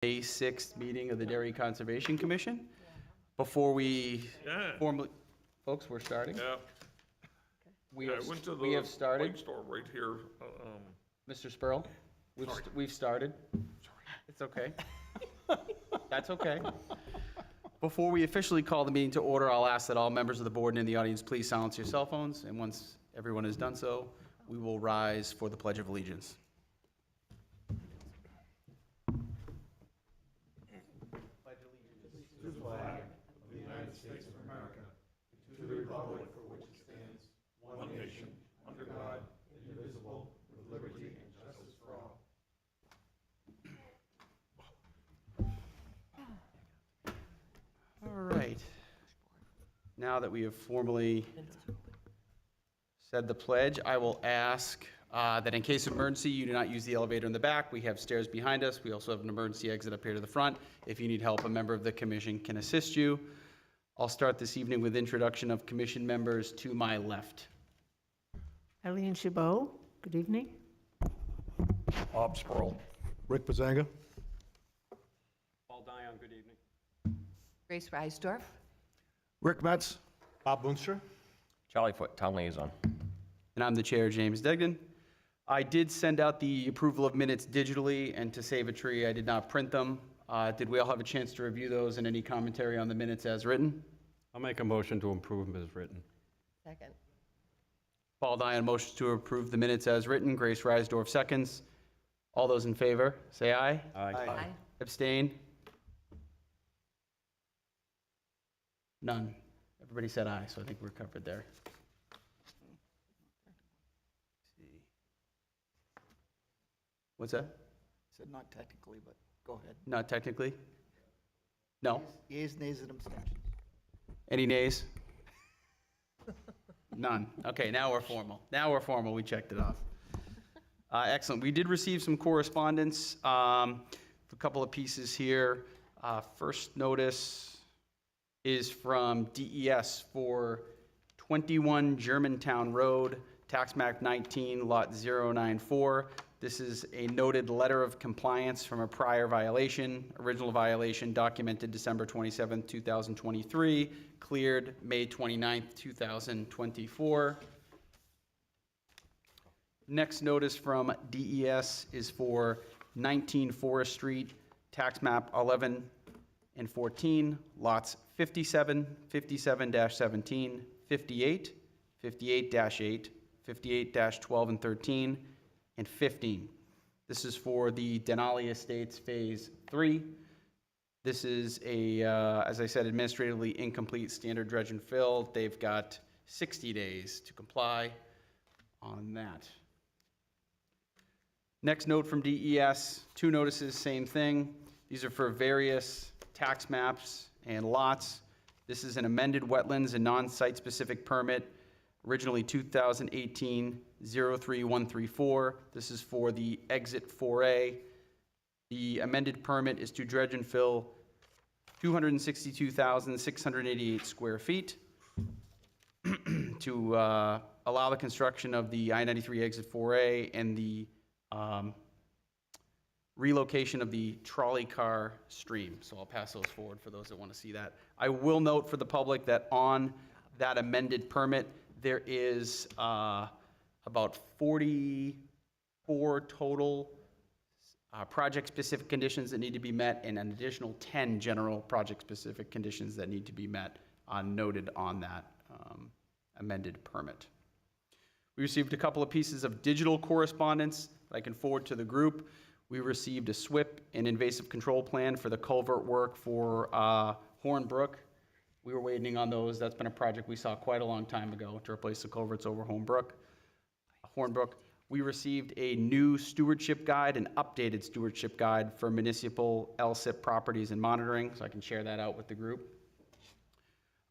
May 6th meeting of the Dairy Conservation Commission. Before we formally, folks, we're starting. Yeah. We Yeah, have, I went to we have the started. bike store right here. Mr. Spurl, we've started. It's okay. That's okay. Before we officially call the meeting to order, I'll ask that all members of the board and in the audience please silence your cell phones. And once everyone has done so, we will rise for the Pledge of Allegiance. One nation, under God, indivisible, with liberty and justice for all. All right. Now that we have formally said the pledge, I will ask that in case of emergency, you do not use the elevator in the back. We have stairs behind us. We also have an emergency exit up here to the front. If you need help, a member of the commission can assist you. I'll start this evening with introduction of commission members to my left. Eileen Chabot, good evening. Bob Sproul. Rick Bazanga. Paul Dion, good evening. Grace Reisdorf. Rick Metz. Bob Boonstra. Charlie Foot, Town Liaison. And I'm the chair, James Degnan. I did send out the approval of minutes digitally, and to save a tree, I did not print them. Did we all have a chance to review those and any commentary on the minutes as written? I'll make a motion to approve them as written. Second. Paul Dion motions to approve the minutes as written. Grace Reisdorf seconds. All those in favor, say aye. Aye. Abstain? None. Everybody said aye, so I think we're covered there. What's that? Said not technically, but go ahead. Not technically? No? Yeas, nays, and abstentions. Any nays? None. Okay, now we're formal. Now we're formal. We checked it off. Excellent. We did receive some correspondence, a couple of pieces here. First notice is from DES for 21 Germantown Road, tax map 19, lot 094. This is a noted letter of compliance from a prior violation. Original violation documented December 27, 2023, cleared May 29, 2024. Next notice from DES is for 19 Forest Street, tax map 11 and 14, lots 57, 57-17, 58, 58-8, 58-12 and 13, and 15. This is for the Denali Estates Phase 3. This is a, as I said, administratively incomplete standard dredge and fill. They've got 60 days to comply on that. Next note from DES, two notices, same thing. These are for various tax maps and lots. This is an amended wetlands and non-site specific permit, originally 2018-03134. This is for the exit 4A. The amended permit is to dredge and fill 262,688 square feet to allow the construction of the I-93 exit 4A and the relocation of the trolley car stream. So I'll pass those forward for those that want to see that. I will note for the public that on that amended permit, there is about 44 total project-specific conditions that need to be met and an additional 10 general project-specific conditions that need to be met noted on that amended permit. We received a couple of pieces of digital correspondence that I can forward to the group. We received a SWIP and invasive control plan for the culvert work for Hornbrook. We were waiting on those. That's been a project we saw quite a long time ago to replace the culverts over Hornbrook. We received a new stewardship guide, an updated stewardship guide for municipal LSIP properties and monitoring, so I can share that out with the group.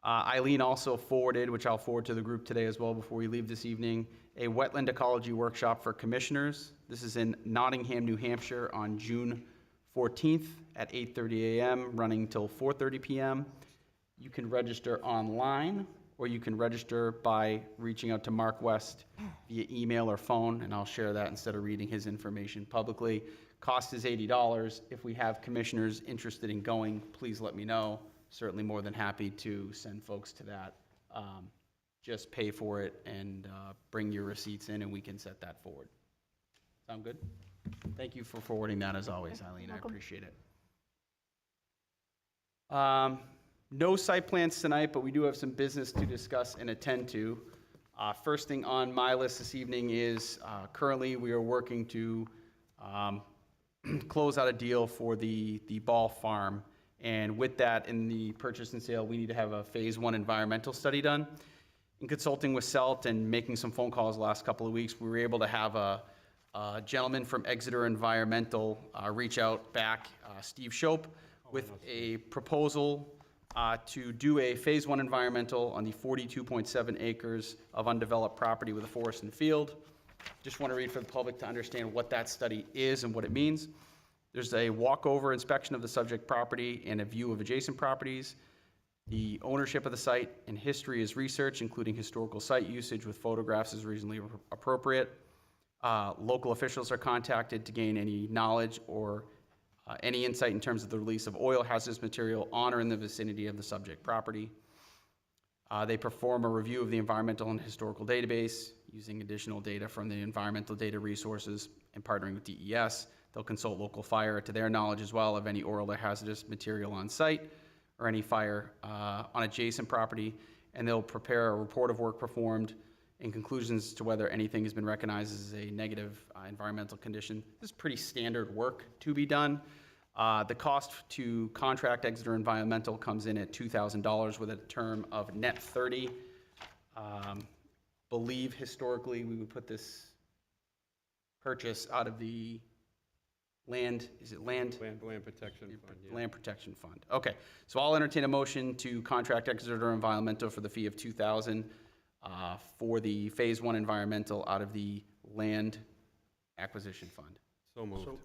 Eileen also forwarded, which I'll forward to the group today as well before we leave this evening, a wetland ecology workshop for commissioners. This is in Nottingham, New Hampshire on June 14th at 8:30 a.m., running till 4:30 p.m. You can register online, or you can register by reaching out to Mark West via email or phone, and I'll share that instead of reading his information publicly. Cost is $80. If we have commissioners interested in going, please let me know. Certainly more than happy to send folks to that. Just pay for it and bring your receipts in, and we can set that forward. Sound good? Thank you for forwarding that, as always, Eileen. I welcome. appreciate it. No site plans tonight, but we do have some business to discuss and attend to. First thing on my list this evening is currently we are working to close out a deal for the ball farm. And with that, in the purchase and sale, we need to have a phase 1 environmental study done. In consulting with CELT and making some phone calls the last couple of weeks, we were able to have a gentleman from Exeter Environmental reach out back, Steve Shope, with a proposal to do a phase 1 environmental on the 42.7 acres of undeveloped property with a forest and field. Just want to read for the public to understand what that study is and what it means. There's a walkover inspection of the subject property and a view of adjacent properties. The ownership of the site and history is researched, including historical site usage with photographs is reasonably appropriate. Local officials are contacted to gain any knowledge or any insight in terms of the release of oil hazardous material on or in the vicinity of the subject property. They perform a review of the environmental and historical database using additional data from the environmental data resources and partnering with DES. They'll consult local fire to their knowledge as well of any oil or hazardous material on site or any fire on adjacent property, and they'll prepare a report of work performed and conclusions to whether anything has been recognized as a negative environmental condition. This is pretty standard work to be done. The cost to contract Exeter Environmental comes in at $2,000 with a term of net 30. Believe historically we would put this purchase out of the land, is it land? Land Protection Fund, yeah. Land Protection Fund. Okay, so I'll entertain a motion to contract Exeter Environmental for the fee of $2,000 for the phase 1 environmental out of the Land Acquisition Fund. So moved. So,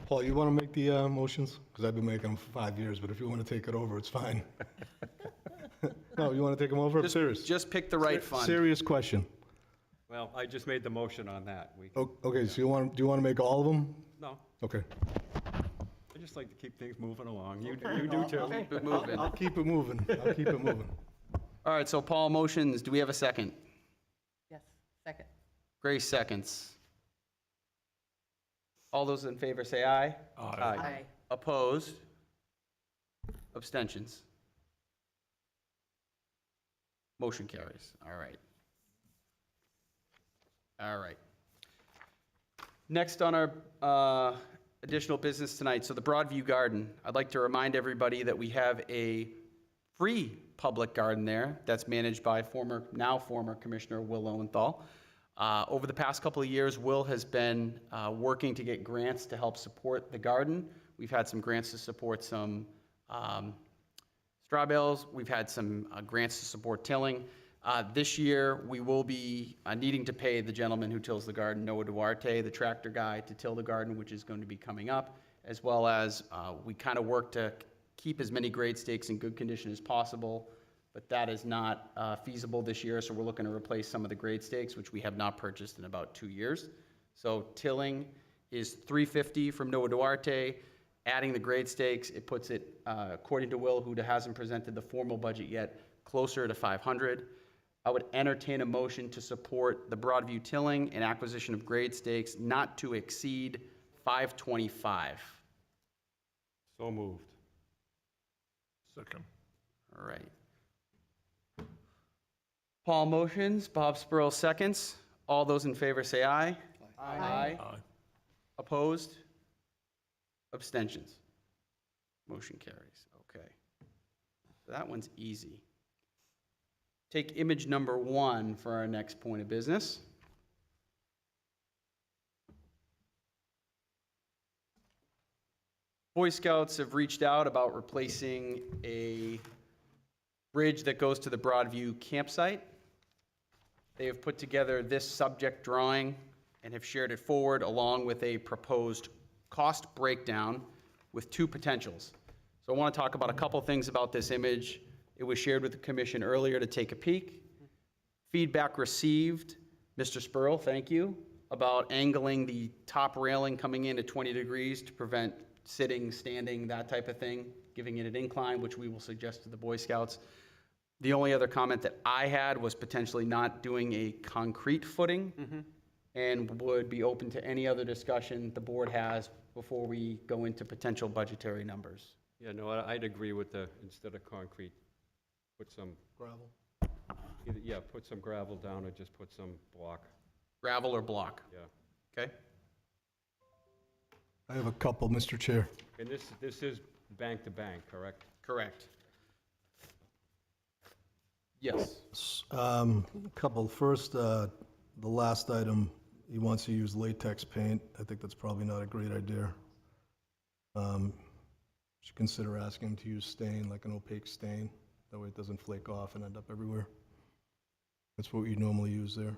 Paul, you want to make the motions? Because I've been making them for 5 years, but if you want to take it over, it's fine. No, you want to take them over? I'm serious. Just pick the right fund. Serious question. Well, I just made the motion on that. Okay, so do you want to make all of them? No, Okay. I just like to keep things moving along. You do too. Keep it moving. I'll keep it moving. I'll keep it moving. All right, so Paul motions. Do we have a second? Yes, second. Grace seconds. All those in favor say aye. Aye. Opposed? Abstentions? Motion carries. All right. All right. Next on our additional business tonight, so the Broadview Garden. I'd like to remind everybody that we have a free public garden there that's managed by now former Commissioner Will Lowenthal. Over the past couple of years, Will has been working to get grants to help support the garden. We've had some grants to support some straw bales. We've had some grants to support tilling. This year, we will be needing to pay the gentleman who tills the garden, Noah Duarte, the tractor guy, to till the garden, which is going to be coming up, as well as we kind of work to keep as many grade stakes in good condition as possible, but that is not feasible this year, so we're looking to replace some of the grade stakes, which we have not purchased in about 2 years. So tilling is $350 from Noah Duarte. Adding the grade stakes, it puts it, according to Will, who hasn't presented the formal budget yet, closer to $500. I would entertain a motion to support the Broadview tilling and acquisition of grade stakes not to exceed $525. So moved. Second. All right. Paul motions, Bob Spurl seconds. All those in favor say aye. Aye. Aye. Opposed? Abstentions? Motion carries. Okay. So that one's easy. Take image number 1 for our next point of business. Boy Scouts have reached out about replacing a bridge that goes to the Broadview campsite. They have put together this subject drawing and have shared it forward along with a proposed cost breakdown with 2 potentials. So I want to talk about a couple things about this image. It was shared with the commission earlier to take a peek. Feedback received. Mr. Spurl, thank you. about angling the top railing coming in at 20 degrees to prevent sitting, standing, that type of thing, giving it an incline, which we will suggest to the Boy Scouts. The only other comment that I had was potentially not doing a concrete footing, and would be open to any other discussion the board has before we go into potential budgetary numbers. Yeah, no, I'd agree with the, instead of concrete, put some, Gravel. yeah, put some gravel down or just put some block, Gravel or block, yeah. okay? I have a couple, Mr. Chair. And this is bank to bank, correct? Correct. Yes. A couple. First, the last item, he wants to use latex paint. I think that's probably not a great idea. Should consider asking him to use stain, like an opaque stain. That way it doesn't flake off and end up everywhere. That's what you normally use there.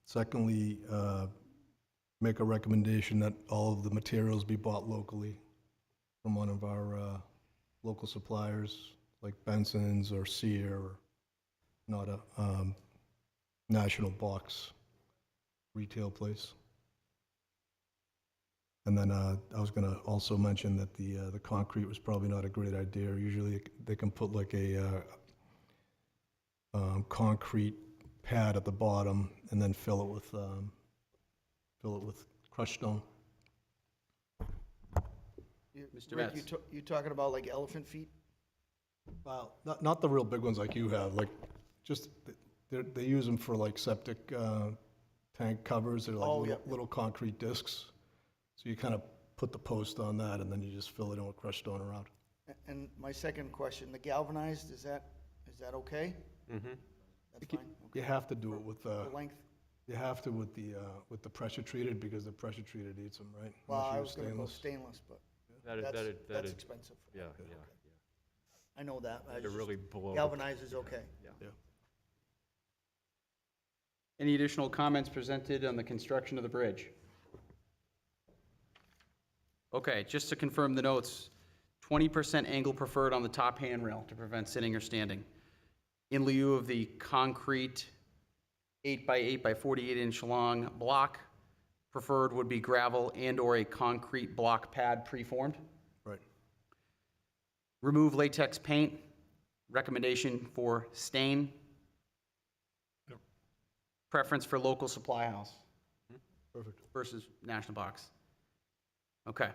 Secondly, make a recommendation that all of the materials be bought locally from one of our local suppliers, like Benson's or Sear, or not a national box retail place. And then I was going to also mention that the concrete was probably not a great idea. Usually they can put like a concrete pad at the bottom and then fill it with crushed stone. Mr. Rick, Metz. you talking about like elephant feet? Well, not the real big ones like you have, like just they use them for like septic tank covers. They're like Oh, yeah. little concrete discs. So you kind of put the post on that and then you just fill it in with crushed stone around. And my second question, the galvanized, is that okay? Mm-hmm. That's fine? You have to do it with The length? you have to with the pressure treated, because the pressure treated eats them, right? Well, Unless I you was use gonna go stainless. stainless, but That that's is, expensive. yeah, Okay. yeah, I know that. yeah. To really blow. Galvanized is okay. Any additional comments presented on the construction of the bridge? Okay, just to confirm the notes, 20% angle preferred on the top handrail to prevent sitting or standing. In lieu of the concrete 8 by 8 by 48 inch long block, preferred would be gravel and/or a concrete block pad preformed. Right. Remove latex paint. Recommendation for stain. Preference for local supply house Perfect. versus national box. Okay.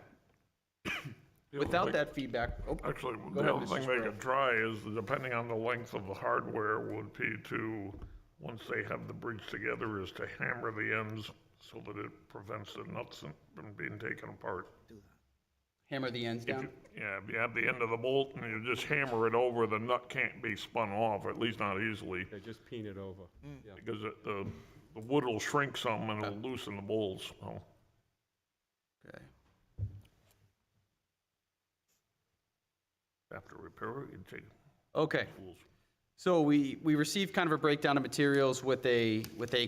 The Without other that feedback, oh, Actually, Go the ahead, other Mr. thing they Sparrow. could try is, depending on the length of the hardware, would be to, once they have the bridge together, is to hammer the ends so that it prevents the nuts from being taken apart. hammer the ends If down. you- Yeah, if you have the end of the bolt and you just hammer it over, the nut can't be spun off, or at least not easily, Yeah, just peen it over. Yeah. because the wood will shrink some and it'll loosen the bolts, so. Okay. After repair it, you take Okay. tools. So we received kind of a breakdown of materials with a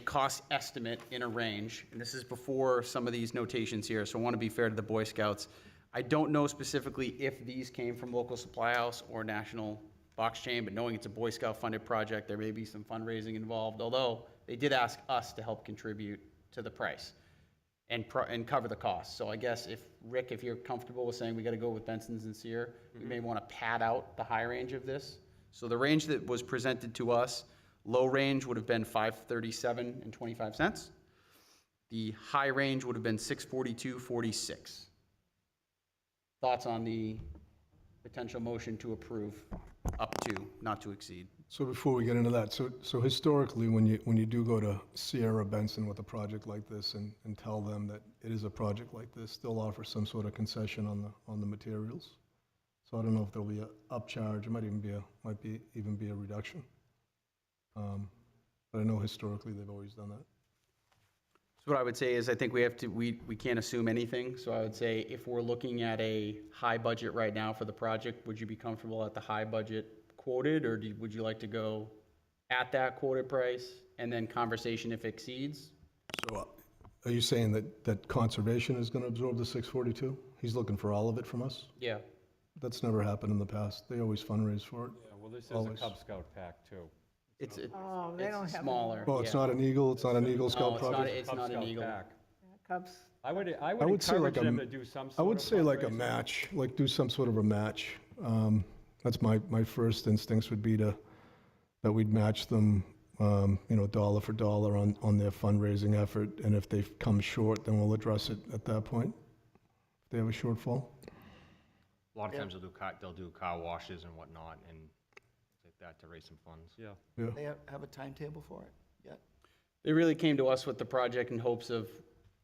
cost estimate in a range, and this is before some of these notations here, so I want to be fair to the Boy Scouts. I don't know specifically if these came from local supply house or national box chain, but knowing it's a Boy Scout funded project, there may be some fundraising involved, although they did ask us to help contribute to the price and cover the cost. So I guess if, Rick, if you're comfortable with saying we got to go with Benson's and Sear, we may want to pad out the high range of this. So the range that was presented to us, low range would have been $537.25. The high range would have been $642.46. Thoughts on the potential motion to approve up to, not to exceed? So before we get into that, so historically, when you do go to Sierra Benson with a project like this and tell them that it is a project like this, they'll offer some sort of concession on the materials. So I don't know if there'll be an upcharge, it might even be a reduction. But I know historically they've always done that. So what I would say is I think we can't assume anything. So I would say if we're looking at a high budget right now for the project, would you be comfortable at the high budget quoted, or would you like to go at that quoted price and then conversation if exceeds? So are you saying that conservation is going to absorb the 642? He's looking for all of it from us? Yeah. That's never happened in the past. They always fundraise for it. Yeah, well, this is a Always. Cub Scout pack too. It's, Oh, they don't it's have. smaller. Well, it's yeah. not an Eagle, it's not an Eagle No, Scout it's not, project? it's not an Eagle. Cubs. I would I would say encourage like them to do some I sort would of say like a fundraising. match, like do some sort of a match. That's my first instincts would be that we'd match them, dollar for dollar on their fundraising effort. And if they come short, then we'll address it at that point, if they have a shortfall. A lot of times they'll do car washes and whatnot and things like that to raise some funds. Yeah. Yeah. They have a timetable for it yet? They really came to us with the project in hopes of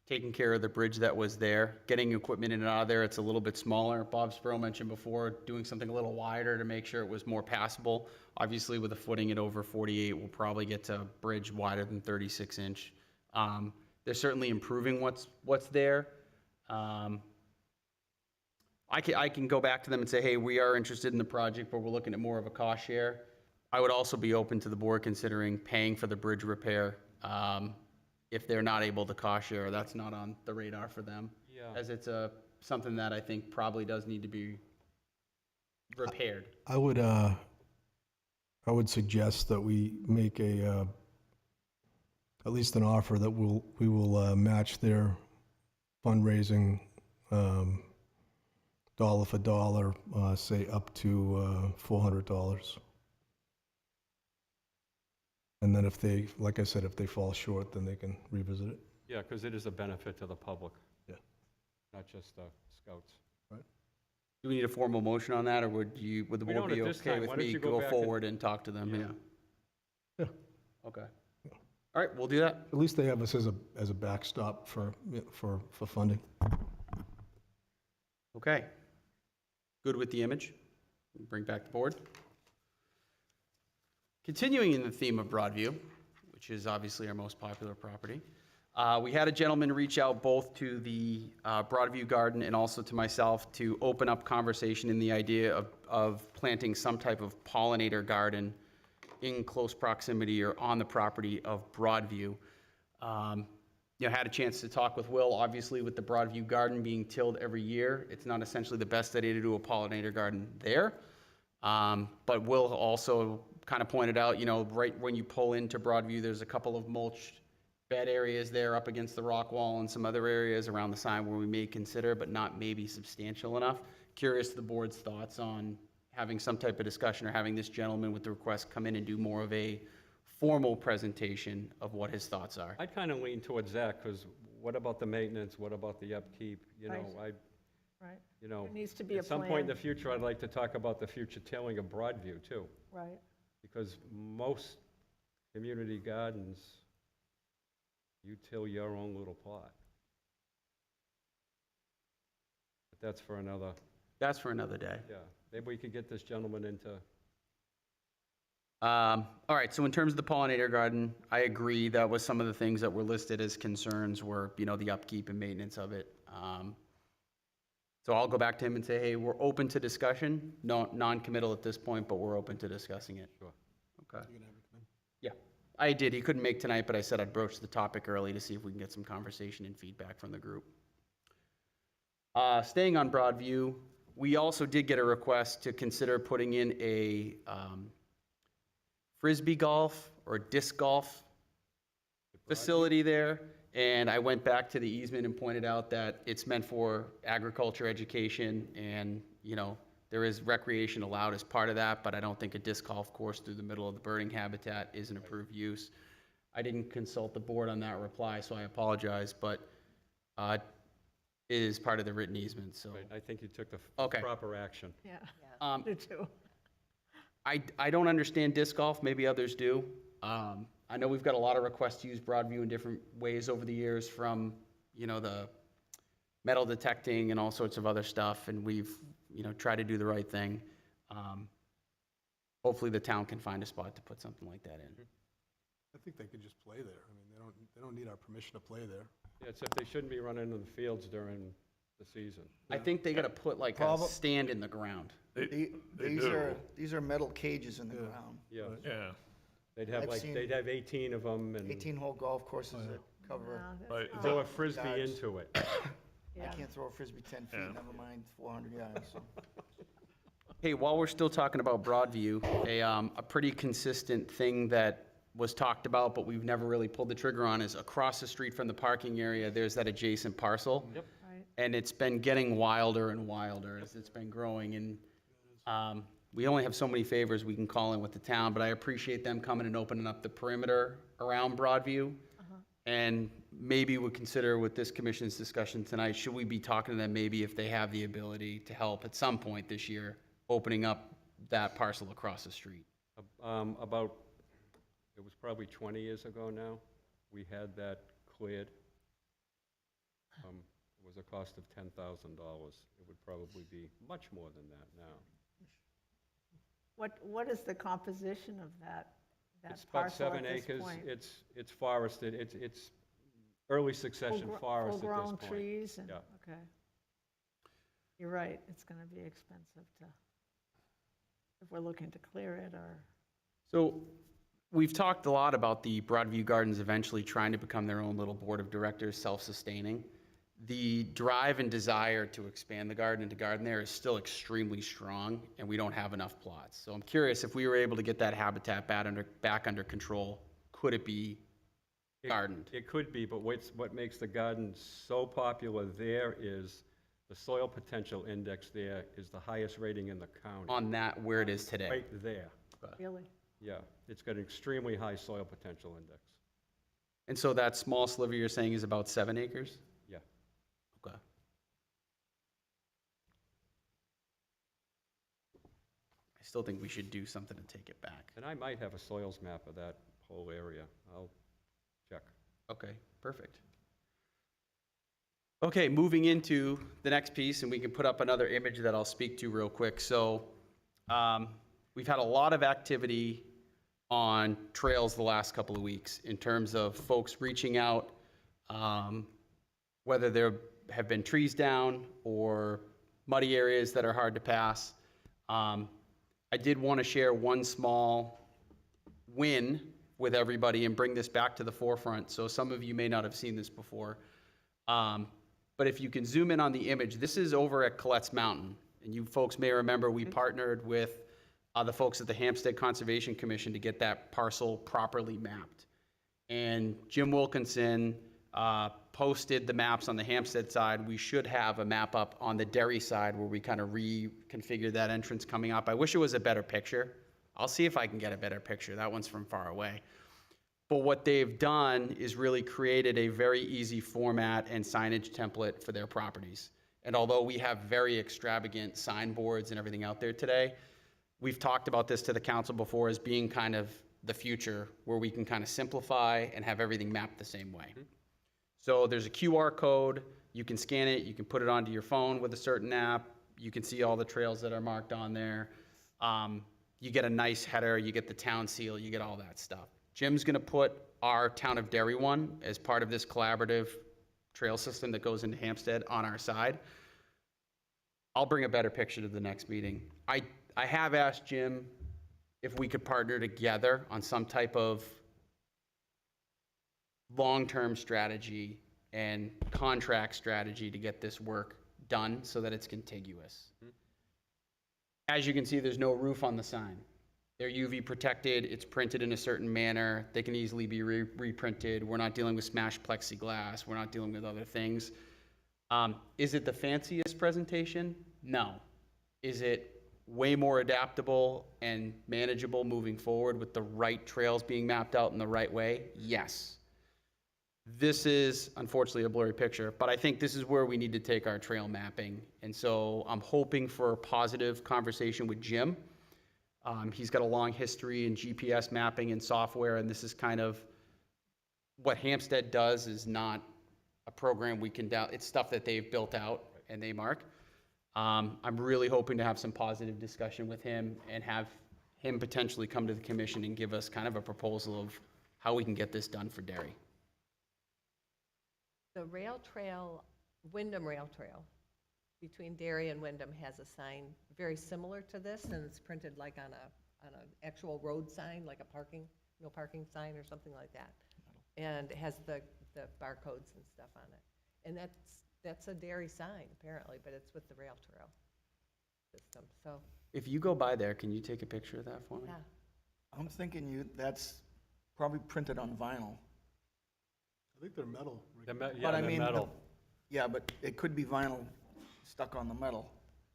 taking care of the bridge that was there, getting equipment in and out of there. It's a little bit smaller. Bob Sparrow mentioned before, doing something a little wider to make sure it was more passable. Obviously, with a footing at over 48, we'll probably get to a bridge wider than 36 inch. They're certainly improving what's there. I can go back to them and say, hey, we are interested in the project, but we're looking at more of a cost share. I would also be open to the board considering paying for the bridge repair. If they're not able to cost share, that's not on the radar for them. Yeah. As it's something that I think probably does need to be repaired. I would suggest that we make at least an offer that we will match their fundraising, dollar for dollar, say up to $400. And then if they, like I said, if they fall short, then they can revisit it. Yeah, because it is a benefit to the public. Yeah. Not just the scouts. Do we need a formal motion on that, or would the We board don't be at this okay time. with Why don't me you go go back forward and talk to them? Yeah. Yeah. Okay. All right, we'll do that. At least they have us as a backstop for funding. Okay. Good with the image? Bring back the board. Continuing in the theme of Broadview, which is obviously our most popular property, we had a gentleman reach out both to the Broadview Garden and also to myself to open up conversation in the idea of planting some type of pollinator garden in close proximity or on the property of Broadview. Had a chance to talk with Will, obviously with the Broadview Garden being tilled every year. It's not essentially the best idea to do a pollinator garden there. But Will also kind of pointed out, right when you pull into Broadview, there's a couple of mulched bed areas there up against the rock wall and some other areas around the sign where we may consider, but not maybe substantial enough. Curious the board's thoughts on having some type of discussion or having this gentleman with the request come in and do more of a formal presentation of what his thoughts are. I'd kind of lean towards that, because what about the maintenance? What about the upkeep? Right. There needs to be a At some point in the plan. future, I'd like to talk about the future tilling of Broadview, too. Right. Because most community gardens, you till your own little plot. But that's for another, That's for another day. yeah. Maybe we could get this gentleman into, All right, so in terms of the pollinator garden, I agree that was some of the things that were listed as concerns were, the upkeep and maintenance of it. So I'll go back to him and say, hey, we're open to discussion, non-committal at this point, but we're open to discussing it. Sure. Okay. Yeah, I did. He couldn't make tonight, but I said I'd broach the topic early to see if we can get some conversation and feedback from the group. Staying on Broadview, we also did get a request to consider putting in a Frisbee golf or disc golf facility there. And I went back to the easement and pointed out that it's meant for agriculture education and, there is recreation allowed as part of that, but I don't think a disc golf course through the middle of the birding habitat is an approved use. I didn't consult the board on that reply, so I apologize, but it is part of the written easement, so. right, I think you took the Okay. proper action. Yeah, Um, me too. I don't understand disc golf, maybe others do. I know we've got a lot of requests to use Broadview in different ways over the years from, the metal detecting and all sorts of other stuff, and we've, tried to do the right thing. Hopefully the town can find a spot to put something like that in. I think they could just play there. I mean, they don't need our permission to play there. Yeah, except they shouldn't be running in the fields during the season. I think they gotta put like a Prob- stand in the ground. they These do. these are metal cages in the ground. Yeah, Yeah, they'd have I've seen- they'd have 18 of them and 18-hole golf courses that cover, No, that's Right. not- throw a Frisbee Yards. into it. I yeah. can't throw a Frisbee 10 feet, Yeah. never mind 400 yards, so. Hey, while we're still talking about Broadview, a pretty consistent thing that was talked about, but we've never really pulled the trigger on, is across the street from the parking area, there's that adjacent parcel. Yep. Right. And it's been getting wilder and wilder as it's been growing, and we only have so many favors we can call in with the town, but I appreciate them coming and opening up the perimeter around Broadview. And maybe we'll consider with this commission's discussion tonight, should we be talking to them maybe if they have the ability to help at some point this year, opening up that parcel across the street? About, it was probably 20 years ago now, we had that cleared. It was a cost of $10,000. It would probably be much more than that now. What is the composition of that It's about parcel at 7 this acres. point? It's forested. It's early succession forest at this Full-grown point. trees and, Yeah. okay. You're right, it's going to be expensive to, if we're looking to clear it or, So we've talked a lot about the Broadview Gardens eventually trying to become their own little board of directors, self-sustaining. The drive and desire to expand the garden and to garden there is still extremely strong, and we don't have enough plots. So I'm curious, if we were able to get that habitat back under control, could it be gardened? It could be, but what makes the garden so popular there is the soil potential index there is the highest rating in the county. On that, where it is today? Right there. really? Yeah, it's got an extremely high soil potential index. And so that small sliver you're saying is about 7 acres? Yeah. Okay. I still think we should do something to take it back. And I might have a soils map of that whole area. I'll check. Okay, perfect. Okay, moving into the next piece, and we can put up another image that I'll speak to real quick. So, we've had a lot of activity on trails the last couple of weeks in terms of folks reaching out, whether there have been trees down or muddy areas that are hard to pass. I did want to share one small win with everybody and bring this back to the forefront. So some of you may not have seen this before. But if you can zoom in on the image, this is over at Colette's Mountain. And you folks may remember we partnered with the folks at the Hampstead Conservation Commission to get that parcel properly mapped. And Jim Wilkinson posted the maps on the Hampstead side. We should have a map up on the Derry side where we kind of reconfigured that entrance coming up. I wish it was a better picture. I'll see if I can get a better picture. That one's from far away. But what they've done is really created a very easy format and signage template for their properties. And although we have very extravagant signboards and everything out there today, we've talked about this to the council before as being kind of the future where we can kind of simplify and have everything mapped the same way. So there's a QR code. You can scan it. You can put it onto your phone with a certain app. You can see all the trails that are marked on there. You get a nice header. You get the town seal. You get all that stuff. Jim's going to put our Town of Derry one as part of this collaborative trail system that goes into Hampstead on our side. I'll bring a better picture to the next meeting. I have asked Jim if we could partner together on some type of long-term strategy and contract strategy to get this work done so that it's contiguous. As you can see, there's no roof on the sign. They're UV protected, it's printed in a certain manner, they can easily be reprinted. We're not dealing with smashed plexiglass, we're not dealing with other things. Is it the fanciest presentation? No. Is it way more adaptable and manageable moving forward with the right trails being mapped out in the right way? Yes. This is unfortunately a blurry picture, but I think this is where we need to take our trail mapping. And so I'm hoping for a positive conversation with Jim. He's got a long history in GPS mapping and software, and this is kind of what Hampstead does is not a program we can down, it's stuff that they've built out and they mark. I'm really hoping to have some positive discussion with him and have him potentially come to the commission and give us kind of a proposal of how we can get this done for Derry. The rail trail, Wyndham Rail Trail, between Derry and Wyndham has a sign very similar to this, and it's printed like on an actual road sign, like a parking, no parking sign or something like that. And it has the barcodes and stuff on it. And that's a Derry sign apparently, but it's with the rail trail. system, so, If you go by there, can you take a picture of that for me? yeah. I'm thinking that's probably printed on vinyl. I think they're metal. Yeah, But I they're mean, metal. Yeah, but it could be vinyl stuck on the metal.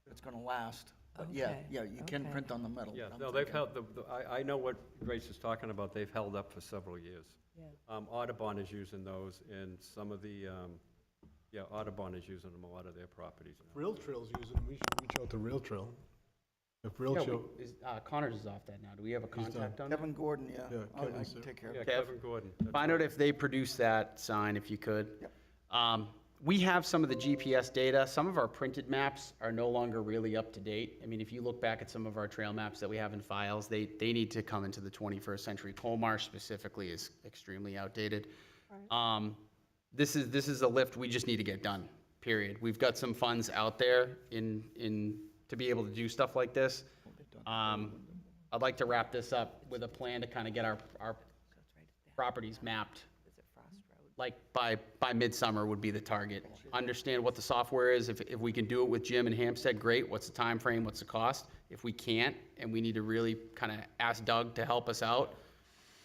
It's gonna last. But yeah, Okay, yeah, you can okay. print on the metal. Yeah, I'm no, they've thinking. held, I know what Grace is talking about, they've held up for several years. Yeah. Audubon is using those, and some of the, Audubon is using them a lot of their properties now. Rail Trail's using them, we should reach out to Rail Trail. If Rail Yeah, Trail, Connors is off that now. Do we have a He's done. contact on that? Kevin Gordon, yeah. Yeah, I Kevin's can there. take care of Yeah, it. Kev. Kevin Gordon. that's Find right. out if they produce that sign, if you could. Yep. We have some of the GPS data. Some of our printed maps are no longer really up to date. I mean, if you look back at some of our trail maps that we have in files, they need to come into the 21st century. Colmarsh specifically is extremely outdated. This is a lift we just need to get done, period. We've got some funds out there to be able to do stuff like this. I'd like to wrap this up with a plan to kind of get our properties mapped. Like by midsummer would be the target. Understand what the software is. If we can do it with Jim and Hampstead, great. What's the time frame? What's the cost? If we can't, and we need to really kind of ask Doug to help us out,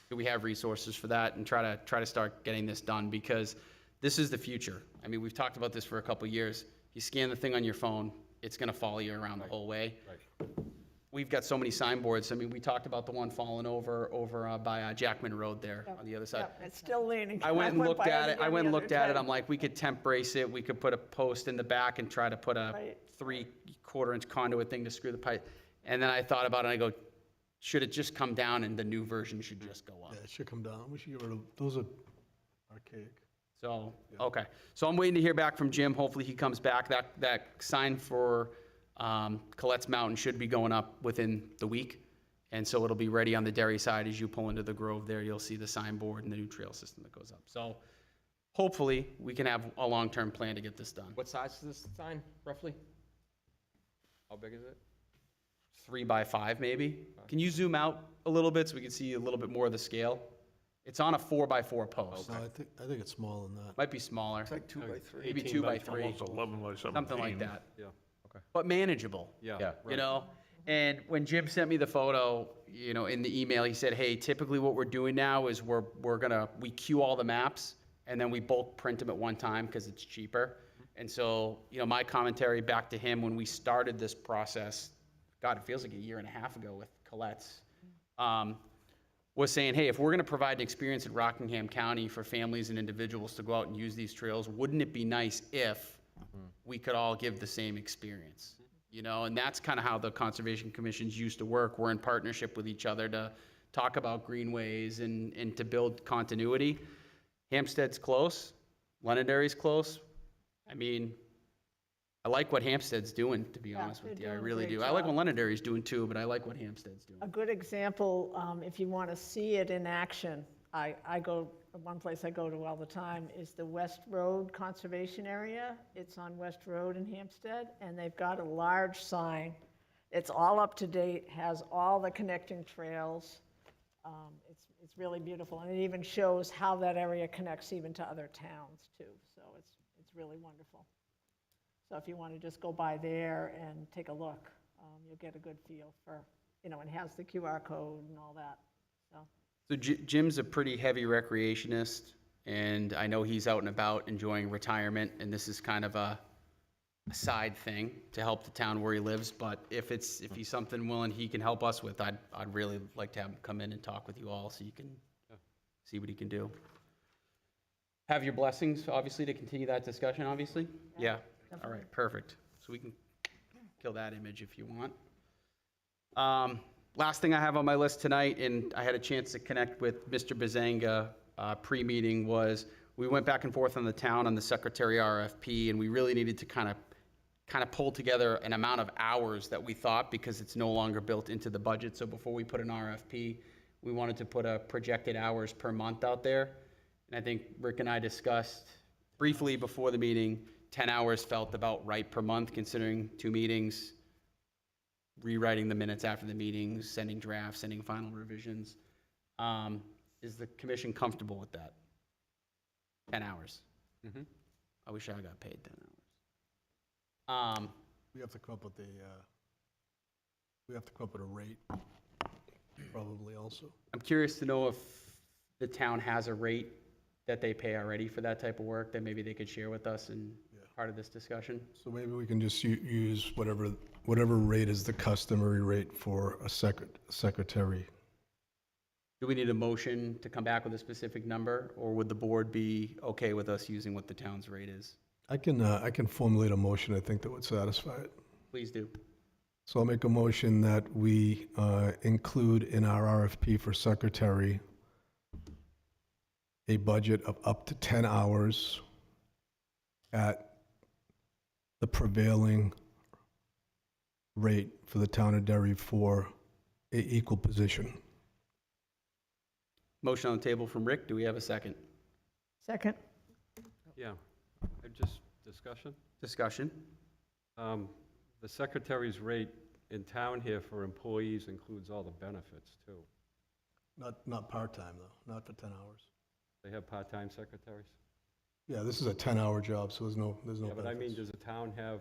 do we have resources for that, and try to start getting this done, because this is the future. I mean, we've talked about this for a couple years. You scan the thing on your phone, it's gonna follow you around the whole way. Right. We've got so many signboards. I mean, we talked about the one falling over by Jackman Road there on the other side. Yep, it's still leaning. I went and looked by at it, I again went the and other looked at it, day. I'm like, we could temp brace it, we could put a post in the back and try to put a Right. 3/4 inch conduit thing to screw the pipe. And then I thought about it, and I go, should it just come down and the new version should just go up? yeah, it should come down. We should get rid of, those are archaic. So, okay, so I'm waiting to hear back from Jim, hopefully he comes back. That sign for Colette's Mountain should be going up within the week. And so it'll be ready on the Derry side. As you pull into the Grove there, you'll see the signboard and the new trail system that goes up. So hopefully, we can have a long-term plan to get this done. What size is this sign, roughly? How big is it? 3 by 5 maybe. Can you zoom out a little bit so we can see a little bit more of the scale? It's on a 4 by 4 post. No, I think it's smaller than that. Might be smaller, It's like 2x3. maybe 18 2 by by 3, Almost 11 by 17. something like that. Yeah, But manageable. yeah. Yeah. You know? And when Jim sent me the photo, you know, in the email, he said, hey, typically what we're doing now is we queue all the maps and then we bulk print them at one time because it's cheaper. And so, you know, my commentary back to him when we started this process, God, it feels like a year and a half ago with Colette's, was saying, hey, if we're gonna provide an experience in Rockingham County for families and individuals to go out and use these trails, wouldn't it be nice if we could all give the same experience? You know, and that's kind of how the Conservation Commissions used to work. We're in partnership with each other to talk about greenways and to build continuity. Hampstead's close, Londonderry's close. I mean, I like what Hampstead's doing, to be Yeah, honest with they're you. I doing a really great do. I like job. what Londonderry's doing too, but I like what Hampstead's doing. A good example, if you want to see it in action, one place I go to all the time is the West Road Conservation Area. It's on West Road in Hampstead, and they've got a large sign. It's all up to date, has all the connecting trails. It's really beautiful, and it even shows how that area connects even to other towns too. So it's really wonderful. So if you want to just go by there and take a look, you'll get a good feel for, you know, and has the QR code and all that, so. So Jim's a pretty heavy recreationist, and I know he's out and about enjoying retirement, and this is kind of a side thing to help the town where he lives, but if he's something willing he can help us with, I'd really like to have him come in and talk with you all so you can see what he can do. Have your blessings, obviously, to continue that discussion, obviously? Yeah, all right, perfect. So we can kill that image if you want. Last thing I have on my list tonight, and I had a chance to connect with Mr. Bazanga pre-meeting, was we went back and forth on the town on the secretary RFP, and we really needed to kind of pull together an amount of hours that we thought, because it's no longer built into the budget. So before we put an RFP, we wanted to put a projected hours per month out there. And I think Rick and I discussed briefly before the meeting, 10 hours felt about right per month, considering 2 meetings, rewriting the minutes after the meetings, sending drafts, sending final revisions. Is the commission comfortable with that? 10 hours. Mhm. I wish I got paid 10 hours. We have to come up with We have to come up with a rate, probably also. I'm curious to know if the town has a rate that they pay already for that type of work that maybe they could share with us in part of this discussion. So maybe we can just use whatever rate is the customary rate for a secretary. Do we need a motion to come back with a specific number, or would the board be okay with us using what the town's rate is? I can formulate a motion, I think, that would satisfy it. Please do. So I'll make a motion that we include in our RFP for secretary a budget of up to 10 hours at the prevailing rate for the town of Derry for a equal position. Motion on the table from Rick. Do we have a second? Second? Yeah, just discussion. Discussion. The secretary's rate in town here for employees includes all the benefits, too. Not part-time, though, not for 10 hours. They have part-time secretaries? Yeah, this is a 10-hour job, so there's no Yeah, but I mean, benefits. does the town have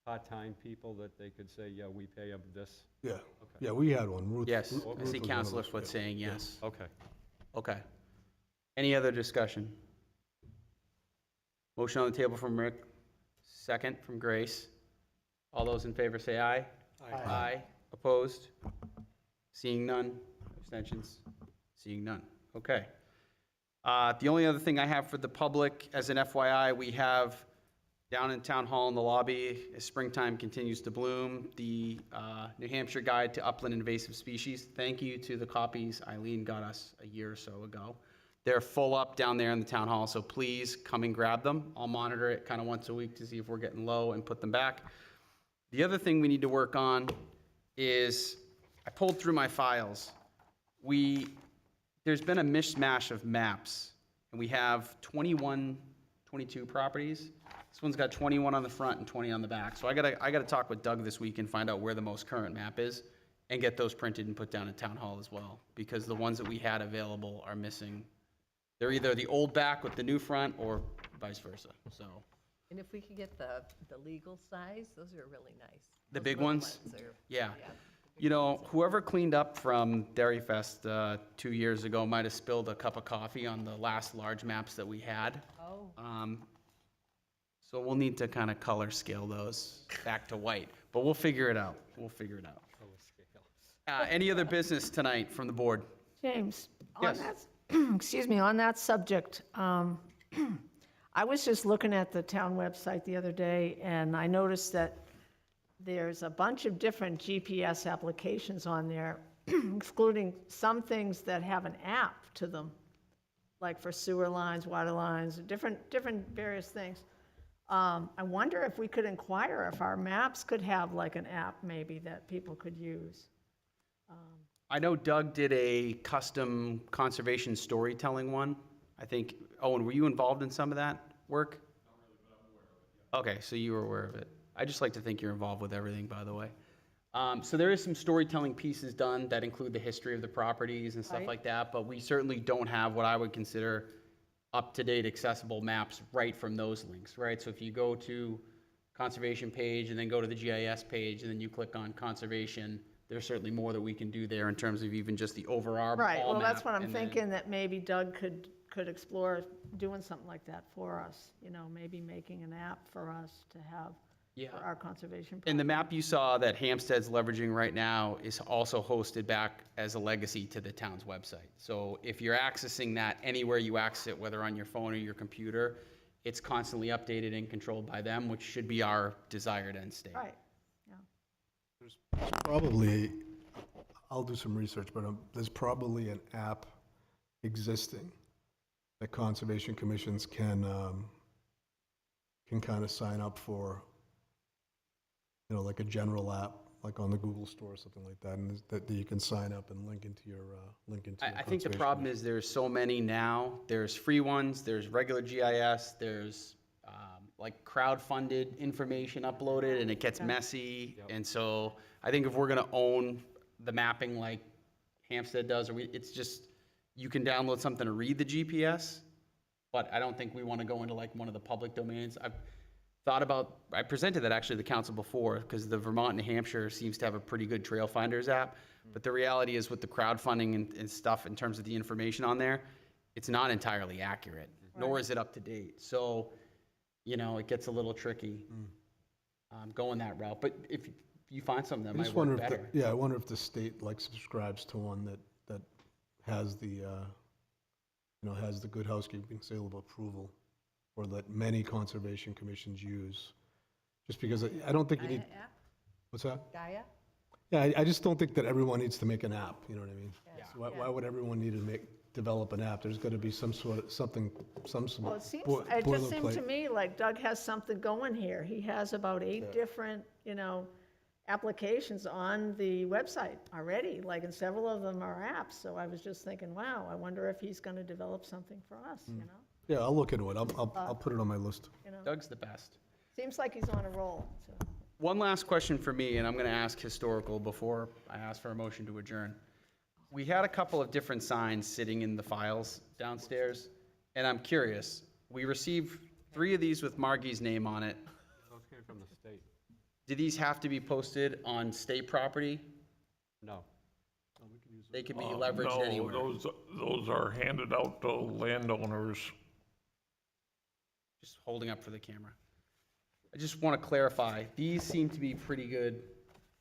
part-time people that they could say, yeah, we pay them this? Yeah, Okay. yeah, we had one. Ruth- Yes, Ruth I was see one of Councilor those, Foot yeah. saying yes. Okay. Okay. Any other discussion? Motion on the table from Rick, second from Grace. All those in favor say aye. Aye. Opposed? Seeing none. Abstentions? Seeing none. Okay. The only other thing I have for the public, as an FYI, we have down in Town Hall in the lobby, as springtime continues to bloom, the New Hampshire Guide to Upland Invasive Species. Thank you to the copies Eileen got us a year or so ago. They're full up down there in the Town Hall, so please come and grab them. I'll monitor it kind of once a week to see if we're getting low and put them back. The other thing we need to work on is, I pulled through my files. There's been a mishmash of maps, and we have 21, 22 properties. This one's got 21 on the front and 20 on the back. So I gotta talk with Doug this week and find out where the most current map is and get those printed and put down at Town Hall as well, because the ones that we had available are missing. They're either the old back with the new front or vice versa, so. And if we could get the legal size, those are really nice. The Those big little ones? are- Yeah. the big You know, ones are- whoever cleaned up from Dairy Fest 2 years ago might have spilled a cup of coffee on the last large maps that we had. Oh, So we'll need to kind of color scale those back to white, but we'll figure it out. We'll figure it out. Any other business tonight from the board? James, on Yes. that, excuse me, on that subject, I was just looking at the town website the other day, and I noticed that there's a bunch of different GPS applications on there, excluding some things that have an app to them, like for sewer lines, water lines, different various things. I wonder if we could inquire if our maps could have like an app maybe that people could use. I know Doug did a custom conservation storytelling one. I think, Owen, were you involved in some of that work? Not really, but I'm aware of it. Okay, so you were aware of it. I just like to think you're involved with everything, by the way. So there is some storytelling pieces done that include the history of the properties and stuff Right. like that, but we certainly don't have what I would consider up-to-date accessible maps right from those links, right? So if you go to conservation page and then go to the GIS page and then you click on conservation, there's certainly more that we can do there in terms of even just the overall map. Right, well, that's what I'm and then- thinking, that maybe Doug could explore doing something like that for us, you know, maybe making an app for us to have Yeah. for our conservation. And the map you saw that Hampstead's leveraging right now is also hosted back as a legacy to the town's website. So if you're accessing that anywhere you access it, whether on your phone or your computer, it's constantly updated and controlled by them, which should be our desired end state. Right, There's probably, I'll do some research, but there's probably an app existing that conservation commissions can kind of sign up for, you know, like a general app, like on the Google Store or something like that, and that you can sign up and link into your I think the conservation problem commission. is there's so many now. There's free ones, there's regular GIS, there's like crowd-funded information uploaded, and it gets messy. Yep. And so I think if we're gonna own the mapping like Hampstead does, it's just, you can download something to read the GPS, but I don't think we wanna go into like one of the public domains. thought about, I presented that actually to the council before, because the Vermont, New Hampshire seems to have a pretty good Trail Finders app. But the reality is with the crowdfunding and stuff in terms of the information on there, it's not entirely accurate, nor is it up to date. So, you know, it gets a little tricky going that route. But if you find something that I might just wonder work if, better. yeah, I wonder if the state like subscribes to one that has the, has the good housekeeping seal of approval, or that many conservation commissions use. Just because I don't think you Gaia need, app? what's that? Gaia? Yeah, I just don't think that everyone needs to make an app, you know what I mean? Yeah. So why would everyone need to develop an app? There's gotta be some sort of, some Well, it seems, it just seemed to me like Doug has something going here. He has about 8 different, applications on the website already, like, and several of them are apps. So I was just thinking, wow, I wonder if he's gonna develop something for us, Yeah, I'll look into it. I'll put it on my list. Doug's the best. Seems like he's on a roll, so. One last question for me, and I'm going to ask historical before I ask for a motion to adjourn. We had a couple of different signs sitting in the files downstairs, and I'm curious. We received 3 of these with Margie's name on it. Those came from the state. Do these have to be posted on state property? No. They can be leveraged No, anywhere? those are handed out to landowners. Just holding up for the camera. I just want to clarify, these seem to be pretty good,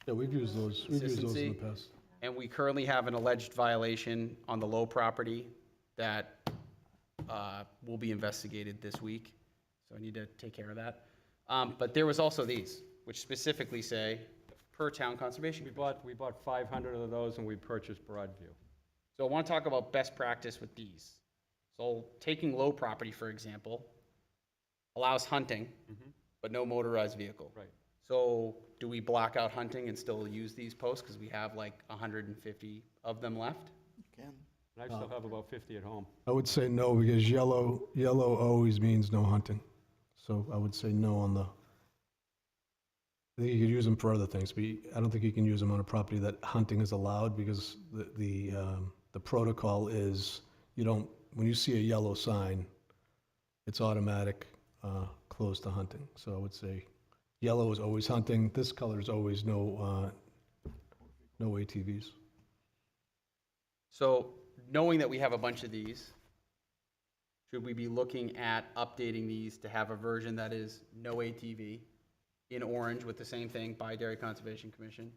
Yeah, we've used those in the Consistency. past. and we currently have an alleged violation on the low property that will be investigated this week, so I need to take care of that. But there was also these, which specifically say, per town conservation. We bought 500 of those and we purchased Broadview. So I want to talk about best practice with these. So taking low property, for example, allows hunting, but no motorized vehicle. Right. So do we block out hunting and still use these posts because we have like 150 of them left? Can. And I still have about 50 at home. I would say no, because yellow always means no hunting. So I would say no on the, I think you could use them for other things, but I don't think you can use them on a property that hunting is allowed, because the protocol is, when you see a yellow sign, it's automatic, closed to hunting. So I would say yellow is always hunting, this color is always no ATVs. So knowing that we have a bunch of these, should we be looking at updating these to have a version that is no ATV in orange with the same thing by Dairy Conservation Commission?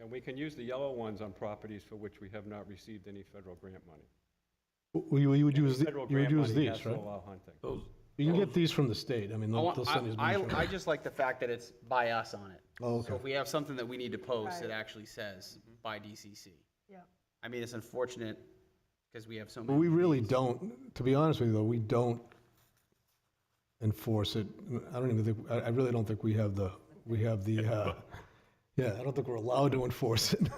And we can use the yellow ones on properties for which we have not received any federal grant money. You would use Federal these, money has right? to allow hunting. Those, You can get these from the state, I mean, they'll send you. I just like the fact that it's by us on it. Oh, okay. So if we have something that we need to post, it Right. actually says by DCC. Yeah. I mean, it's unfortunate because we have so But many. we of really these. don't, to be honest with you, though, we don't enforce it. I don't even think, I really don't think we have the, yeah, I don't think we're allowed to enforce it.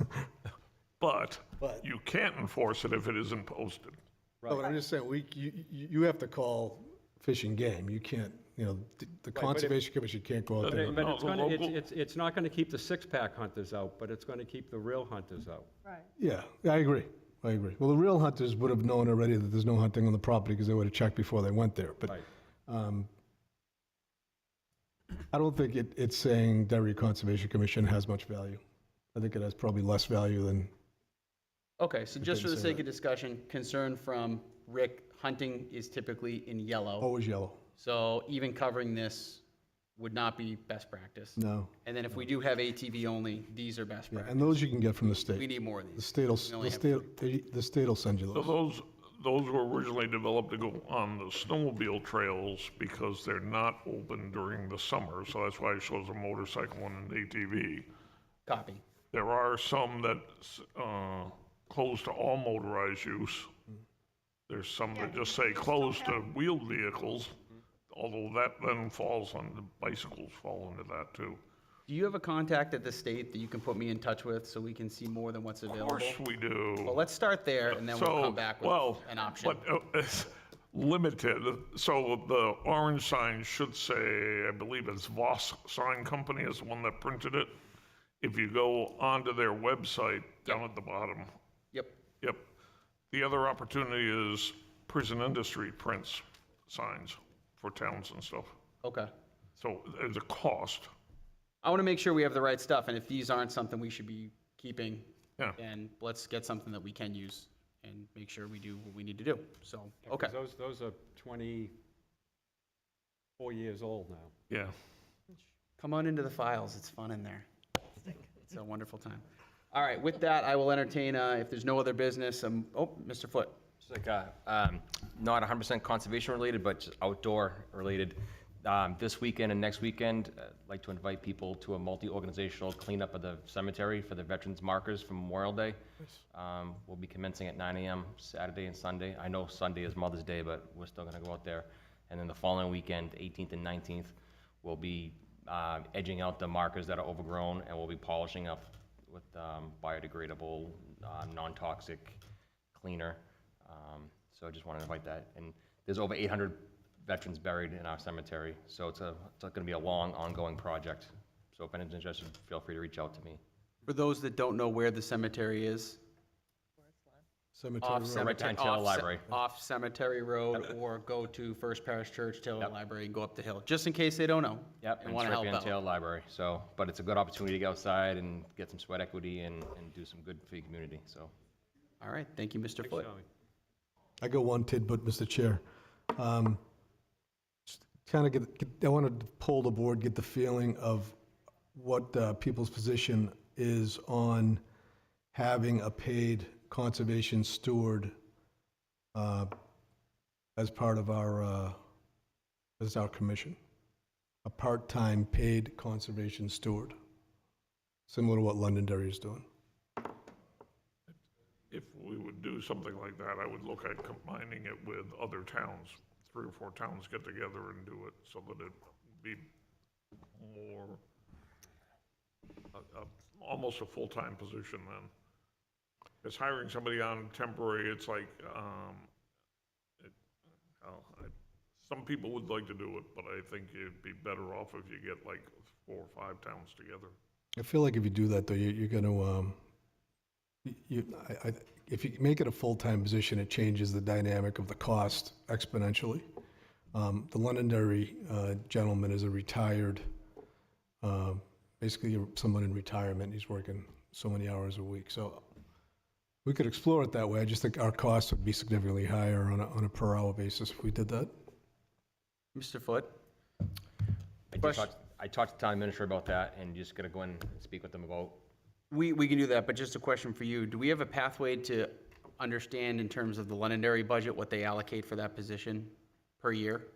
but But- you can't enforce it if it isn't posted. No, but I'm just saying, you have to call Fish and Game. You can't, the Conservation Commission can't go out there. But No, it's the gonna, local- it's not gonna keep the six-pack hunters out, but it's gonna keep the real hunters out. Right. Yeah, I agree. Well, the real hunters would have known already that there's no hunting on the property because they would have checked before they went there. But Right. I don't think it's saying Derry Conservation Commission has much value. I think it has probably less value than, Okay, so just for the didn't say sake of discussion, concern from Rick, hunting is typically in yellow. always yellow. So even covering this would not be best practice. No. And then if we do have ATV only, these are best Yeah, practice. and those you can get from the We state. need more of The these. state will, We only the have state will send you So those. those were originally developed to go on the snowmobile trails because they're not open during the summer, so that's why it shows a motorcycle and an ATV. Copy. There are some that close to all motorized use. There's some that just say closed to wheeled vehicles, although that then falls on, the bicycles fall into that too. Do you have a contact at the state that you can put me in touch with so we can see more than what's Of available? course we do. Well, let's start there and then we'll So, come back with well, an option. But it's limited, so the orange sign should say, I believe it's Voss Sign Company is the one that printed it. If you go onto their website, down at the bottom, Yep. yep. The other opportunity is prison industry prints signs for towns and stuff. Okay. So there's a cost. I want to make sure we have the right stuff, and if these aren't something we should be keeping, Yeah. then let's get something that we can use and make sure we do what we need to do. So, okay. Those are 24 years old now. Yeah. Come on into the files, it's fun in there. It's a wonderful time. All right, with that, I will entertain, if there's no other business, Mr. Foot. It's like, not 100% conservation related, but just outdoor related. This weekend and next weekend, I'd like to invite people to a multi-organizational cleanup of the cemetery for the veterans markers for Memorial Day. We'll be commencing at 9 a.m. Saturday and Sunday. I know Sunday is Mother's Day, but we're still gonna go out there. And then the following weekend, 18th and 19th, we'll be edging out the markers that are overgrown, and we'll be polishing up with biodegradable, non-toxic cleaner. So I just wanted to invite that. And there's over 800 veterans buried in our cemetery, so it's going to be a long, ongoing project. So if anyone's interested, feel free to reach out to me. For those that don't know where the cemetery is, Cemetery off Road. cemetery, Right behind Taylor Library. off Cemetery Road, or go to First Parish Church, Taylor Yep. Library, and go up the hill, just in case they don't know. Yep, And and want it's to right help behind out. Taylor Library. So, but it's a good opportunity to get outside and get some sweat equity and do some good for your community, so. All right, thank you, Mr. Foot. I got one tidbit, Mr. Chair. Kind of I wanted to poll the board, get the feeling of what people's position is on having a paid conservation steward as part of our commission. A part-time paid conservation steward, similar to what Londonderry is doing. If we would do something like that, I would look at combining it with other towns. 3 or 4 towns get together and do it so that it would be more, almost a full-time position then. Because hiring somebody on temporary, it's like, some people would like to do it, but I think you'd be better off if you get like 4 or 5 towns together. I feel like if you do that, though, you're going to, if you make it a full-time position, it changes the dynamic of the cost exponentially. The Londonderry gentleman is a retired, basically someone in retirement. He's working so many hours a week. So we could explore it that way. I just think our costs would be significantly higher on a per-hour basis if we did that. Mr. Foot? I talked to town administrator about that, and just gotta go in and speak with them about. We can do that, but just a question for you. Do we have a pathway to understand in terms of the Londonderry budget, what they allocate for that position per year?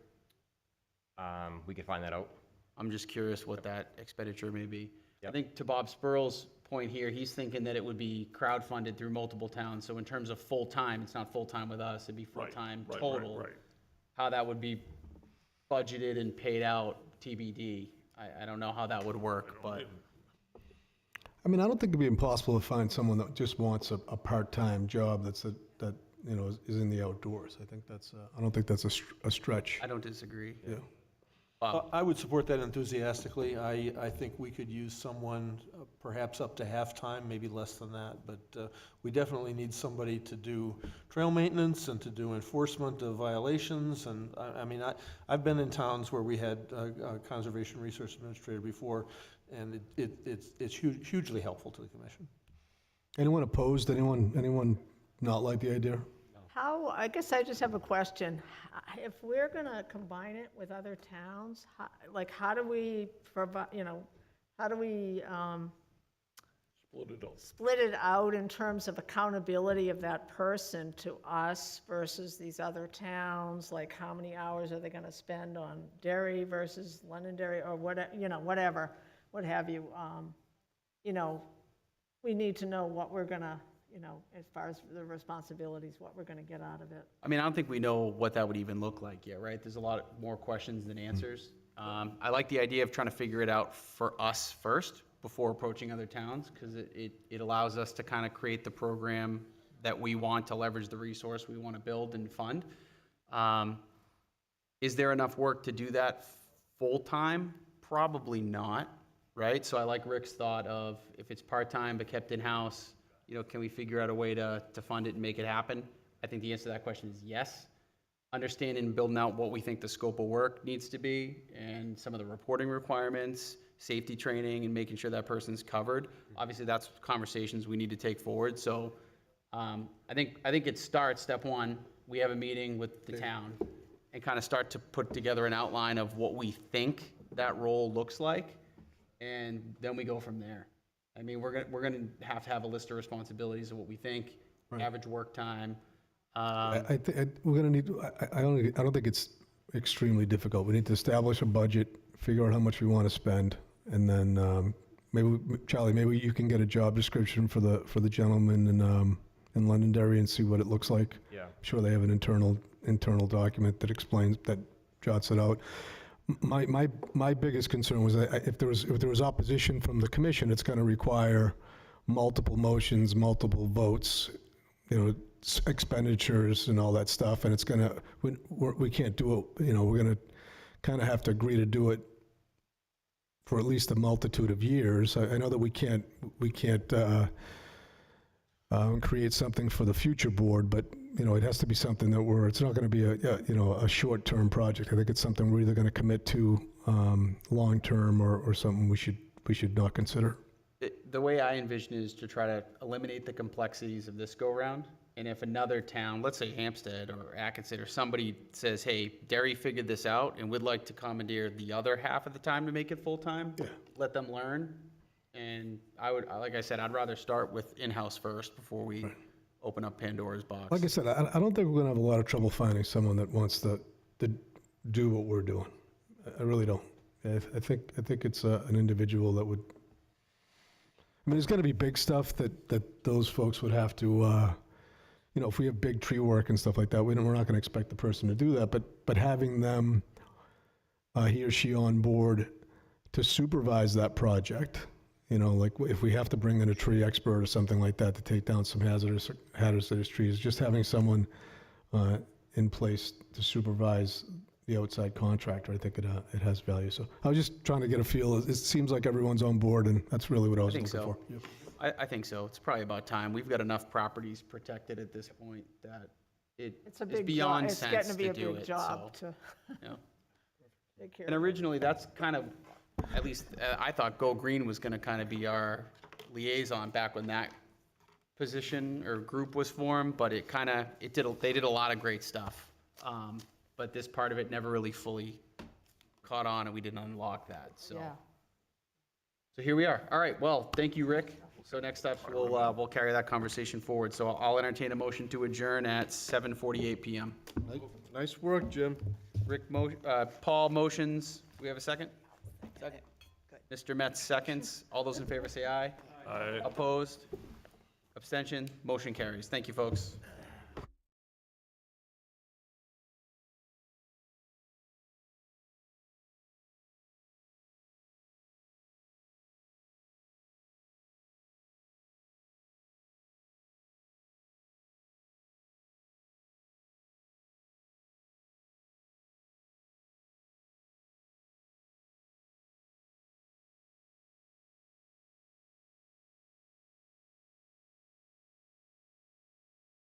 We can find that out. I'm just curious what that expenditure may be. I Yep. think to Bob Spurl's point here, he's thinking that it would be crowdfunded through multiple towns. So in terms of full-time, it's not full-time with us, it'd be full-time Right, total. right. How that would be budgeted and paid out TBD. I don't know how that would work, but I mean, I don't think it'd be impossible to find someone that just wants a part-time job that is in the outdoors. I think I don't think that's a stretch. I don't disagree. Yeah. I would support that enthusiastically. I think we could use someone perhaps up to half-time, maybe less than that, but we definitely need somebody to do trail maintenance and to do enforcement of violations. And I mean, I've been in towns where we had a conservation resource administrator before, and it's hugely helpful to the commission. Anyone opposed? Anyone not like the idea? I guess I just have a question. If we're going to combine it with other towns, how do we provide, how do we Split it up. split it out in terms of accountability of that person to us versus these other towns? Like, how many hours are they going to spend on Derry versus Londonderry, or whatever, what have you? We need to know what we're going to, as far as the responsibilities, what we're going to get out of it. I mean, I don't think we know what that would even look like yet, right? There's a lot more questions than answers. I like the idea of trying to figure it out for us first before approaching other towns, because it allows us to kind of create the program that we want to leverage the resource we want to build and fund. Is there enough work to do that full-time? Probably not, right? So I like Rick's thought of, if it's part-time but kept in-house, can we figure out a way to fund it and make it happen? I think the answer to that question is yes. understanding and building out what we think the scope of work needs to be and some of the reporting requirements, safety training, and making sure that person's covered. Obviously, that's conversations we need to take forward. So I think it starts, step one, we have a meeting with the town and kind of start to put together an outline of what we think that role looks like, and then we go from there. I mean, we're gonna have to have a list of responsibilities of what we think, average work time. We're gonna need, I don't think it's extremely difficult. We need to establish a budget, figure out how much we want to spend, and then Charlie, maybe you can get a job description for the gentleman in Londonderry and see what it looks like. Yeah. I'm sure they have an internal document that jots it out. My biggest concern was that if there was opposition from the commission, it's going to require multiple motions, multiple votes, expenditures and all that stuff, and it's going to, we can't do it, we're going to kind of have to agree to do it for at least a multitude of years. I know that we can't create something for the future board, but it has to be something that it's not going to be a short-term project. I think it's something we're either going to commit to long-term or something we should not consider. The way I envision it is to try to eliminate the complexities of this go-round. And if another town, let's say Hampstead or Atkinson or somebody says, hey, Derry figured this out and would like to commandeer the other half of the time to make it full-time, let them learn. And like I said, I'd rather start with in-house first before we open up Pandora's box. Like I said, I don't think we're going to have a lot of trouble finding someone that wants to do what we're doing. I really don't. I think it's an individual that would. I mean, there's going to be big stuff that those folks would have to. If we have big tree work and stuff like that, we're not going to expect the person to do that. But having them, he or she on board to supervise that project. Like if we have to bring in a tree expert or something like that to take down some hazardous trees, just having someone in place to supervise the outside contractor, I think it has value. So I was just trying to get a feel. It seems like everyone's on board, and that's really what I was looking for. Yep. I think so. It's probably about time. We've got enough properties protected at this point that It's a it's big job. beyond It's sense getting to be to a do big it. job So, to take care and of it. originally, that's kind of, at least I thought Go Green was going to kind of be our liaison back when that position or group was formed, but they did a lot of great stuff. But this part of it never really fully caught on, and we didn't unlock that. So, Yeah. so here we are. All right. Well, thank you, Rick. So next up, we'll carry that conversation forward. So I'll entertain a motion to adjourn at 7:48 p.m. Nice work, Jim. Paul motions. We have a second? Second. Mr. Metz seconds. All those in favor say aye. Aye. Opposed? Abstention? Motion carries. Thank you, folks.